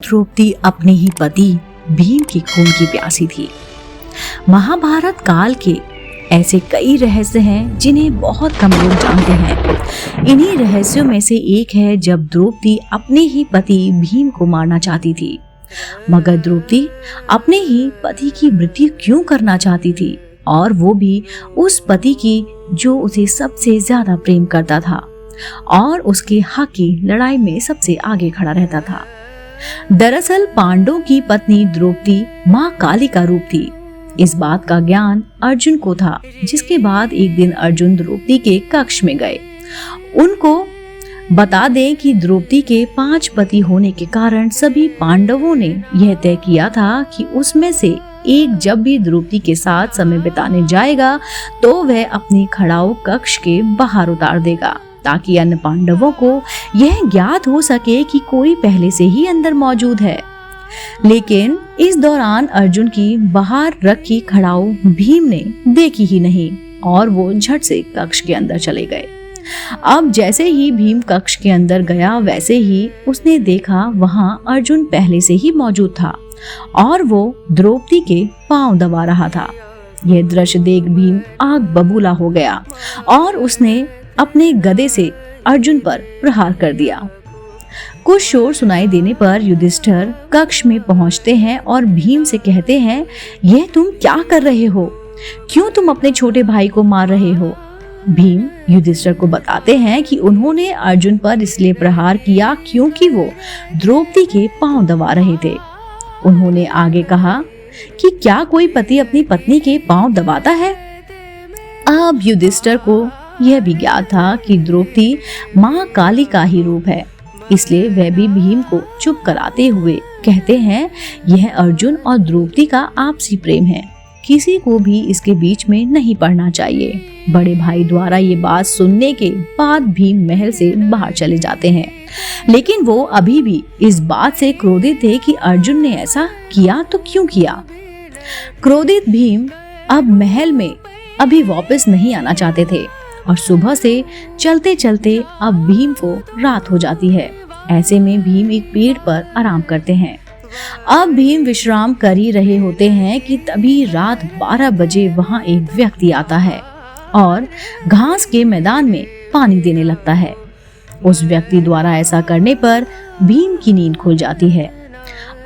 द्रौपदी अपने ही पति भीम के खून की प्यासी थी। महाभारत काल के ऐसे कई रहस्य हैं जिन्हें बहुत कम लोग जानते हैं। इन्हीं रहस्यों में से एक है जब द्रौपदी अपने ही पति भीम को मारना चाहती थी। मगर द्रौपदी अपने ही पति की मृत्यु क्यों करना चाहती थी, और वो भी उस पति की जो उसे सबसे ज्यादा प्रेम करता था और उसके हक की लड़ाई में सबसे आगे खड़ा रहता था। दरअसल पांडवों की पत्नी द्रौपदी मां काली का रूप थी। इस बात का ज्ञान अर्जुन को था, जिसके बाद एक दिन अर्जुन द्रौपदी के कक्ष में गए। उनको बता दें कि द्रौपदी के 5 पति होने के कारण सभी पांडवों ने यह तय किया था कि उसमें से एक जब भी द्रौपदी के साथ समय बिताने जाएगा तो वह अपनी खड़ाऊ कक्ष के बाहर उतार देगा, ताकि अन्य पांडवों को यह ज्ञात हो सके कि कोई पहले से ही अंदर मौजूद है। लेकिन इस दौरान अर्जुन की बाहर रखी खड़ाऊ भीम ने देखी ही नहीं और वो झट से कक्ष के अंदर चले गए। अब जैसे ही भीम कक्ष के अंदर गया, वैसे ही उसने देखा वहां अर्जुन पहले से ही मौजूद था और वो द्रौपदी के पांव दबा रहा था। यह दृश्य देख भीम आग बबूला हो गया और उसने अपने गदे से अर्जुन पर प्रहार कर दिया। कुछ शोर सुनाई देने पर युधिष्ठिर कक्ष में पहुंचते हैं और भीम से कहते हैं, यह तुम क्या कर रहे हो? क्यों तुम अपने छोटे भाई को मार रहे हो? भीम युधिष्ठिर को बताते हैं कि उन्होंने अर्जुन पर इसलिए प्रहार किया क्योंकि वो द्रौपदी के पांव दबा रहे थे। उन्होंने आगे कहा कि क्या कोई पति अपनी पत्नी के पांव दबाता है? अब युधिष्ठिर को यह भी ज्ञात था कि द्रौपदी मां काली का ही रूप है, इसलिए वह भी भीम को चुप कराते हुए कहते हैं, यह अर्जुन और द्रौपदी का आपसी प्रेम है, किसी को भी इसके बीच में नहीं पड़ना चाहिए। बड़े भाई द्वारा ये बात सुनने के बाद भीम महल से बाहर चले जाते हैं, लेकिन वो अभी भी इस बात से क्रोधित थे कि अर्जुन ने ऐसा किया तो क्यों किया। क्रोधित भीम अब महल में अभी वापस नहीं आना चाहते थे और सुबह से चलते चलते अब भीम को रात हो जाती है। ऐसे में भीम एक पेड़ पर आराम करते हैं। अब भीम विश्राम कर ही रहे होते हैं कि तभी रात 12 बजे वहां एक व्यक्ति आता है और घास के मैदान में पानी देने लगता है। उस व्यक्ति द्वारा ऐसा करने पर भीम की नींद खुल जाती है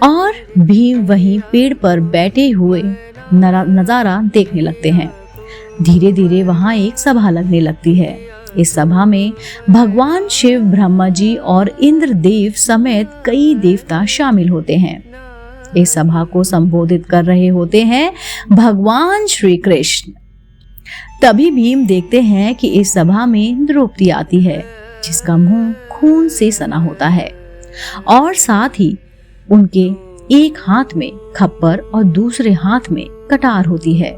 और भीम वहीं पेड़ पर बैठे हुए नजारा देखने लगते हैं। धीरे धीरे वहां एक सभा लगने लगती है। इस सभा में भगवान शिव, ब्रह्मा जी और इंद्रदेव समेत कई देवता शामिल होते हैं। इस सभा को संबोधित कर रहे होते हैं भगवान श्री कृष्ण। तभी भीम देखते हैं कि इस सभा में द्रौपदी आती है, जिसका मुंह खून से सना होता है और साथ ही उनके एक हाथ में खप्पर और दूसरे हाथ में कटार होती है।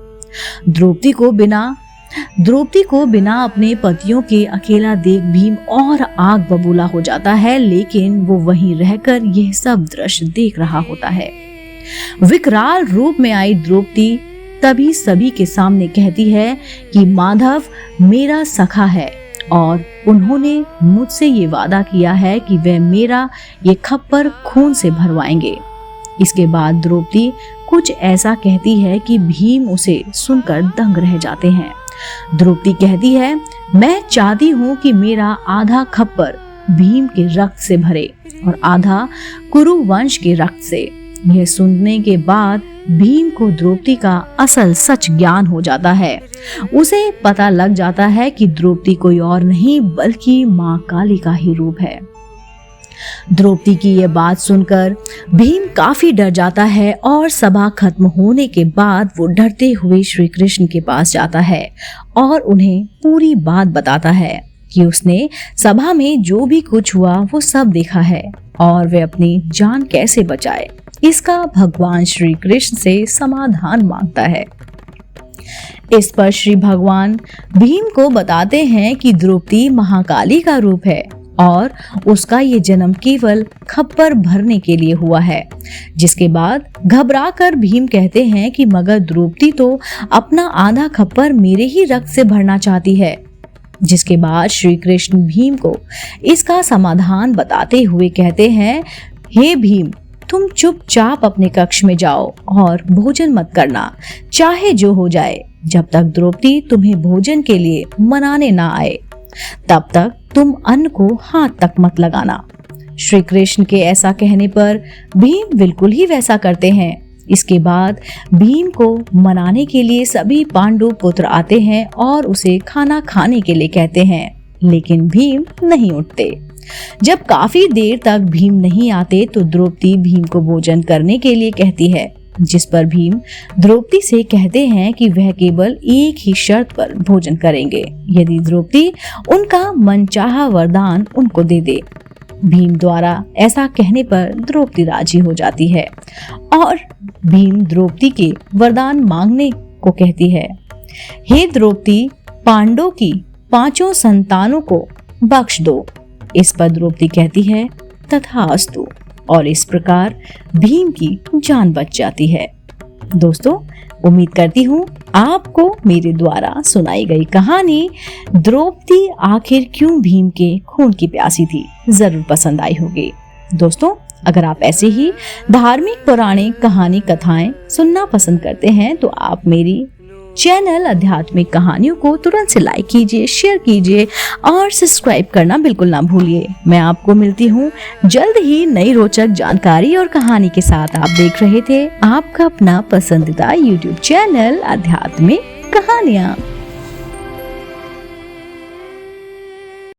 द्रौपदी को बिना अपने पतियों के अकेला देख भीम और आग बबूला हो जाता है, लेकिन वो वहीं रहकर यह सब दृश्य देख रहा होता है। विकराल रूप में आई द्रौपदी तभी सभी के सामने कहती है कि माधव मेरा सखा है और उन्होंने मुझसे ये वादा किया है कि वे मेरा ये खप्पर खून से भरवाएंगे। इसके बाद द्रौपदी कुछ ऐसा कहती है कि भीम उसे सुनकर दंग रह जाते हैं। द्रौपदी कहती है, मैं चाहती हूँ कि मेरा आधा खप्पर भीम के रक्त से भरे और आधा कुरु वंश के रक्त से। यह सुनने के बाद भीम को द्रौपदी का असल सच ज्ञान हो जाता है। उसे पता लग जाता है कि द्रौपदी कोई और नहीं बल्कि मां काली का ही रूप है। द्रौपदी की यह बात सुनकर भीम काफी डर जाता है और सभा खत्म होने के बाद वो डरते हुए श्री कृष्ण के पास जाता है और उन्हें पूरी बात बताता है कि उसने सभा में जो भी कुछ हुआ वो सब देखा है और वे अपनी जान कैसे बचाए, इसका भगवान श्री कृष्ण से समाधान मांगता है। इस पर श्री भगवान भीम को बताते हैं कि द्रौपदी महाकाली का रूप है और उसका ये जन्म केवल खप्पर भरने के लिए हुआ है। जिसके बाद घबराकर भीम कहते हैं कि मगर द्रौपदी तो अपना आधा खप्पर मेरे ही रक्त से भरना चाहती है। जिसके बाद श्री कृष्ण भीम को इसका समाधान बताते हुए कहते हैं, हे भीम, तुम चुपचाप अपने कक्ष में जाओ और भोजन मत करना, चाहे जो हो जाए। जब तक द्रौपदी तुम्हें भोजन के लिए मनाने ना आए, तब तक तुम अन्न को हाथ तक मत लगाना। श्री कृष्ण के ऐसा कहने पर भीम बिल्कुल ही वैसा करते हैं। इसके बाद भीम को मनाने के लिए सभी पांडु पुत्र आते हैं और उसे खाना खाने के लिए कहते हैं, लेकिन भीम नहीं उठते। जब काफी देर तक भीम नहीं आते तो द्रौपदी भीम को भोजन करने के लिए कहती है, जिस पर भीम द्रौपदी से कहते हैं कि वह केवल एक ही शर्त पर भोजन करेंगे, यदि द्रौपदी उनका मनचाहा वरदान उनको दे दे। भीम द्वारा ऐसा कहने पर द्रौपदी राजी हो जाती है और भीम द्रौपदी के वरदान मांगने को कहती है। हे द्रौपदी, पांडवों की 5 संतानों को बख्श दो। इस पर द्रौपदी कहती है, तथास्तु, और इस प्रकार भीम की जान बच जाती है। दोस्तों, उम्मीद करती हूँ आपको मेरे द्वारा सुनाई गई कहानी द्रौपदी आखिर क्यों भीम के खून की प्यासी थी जरूर पसंद आई होगी। दोस्तों, अगर आप ऐसे ही धार्मिक पौराणिक कहानी कथाएं सुनना पसंद करते हैं तो आप मेरी चैनल आध्यात्मिक कहानियों को तुरंत से लाइक कीजिए, शेयर कीजिए और सब्सक्राइब करना बिल्कुल ना भूलिए। मैं आपको मिलती हूँ जल्द ही नई रोचक जानकारी और कहानी के साथ। आप देख रहे थे आपका अपना पसंदीदा YouTube चैनल आध्यात्मिक कहानियाँ।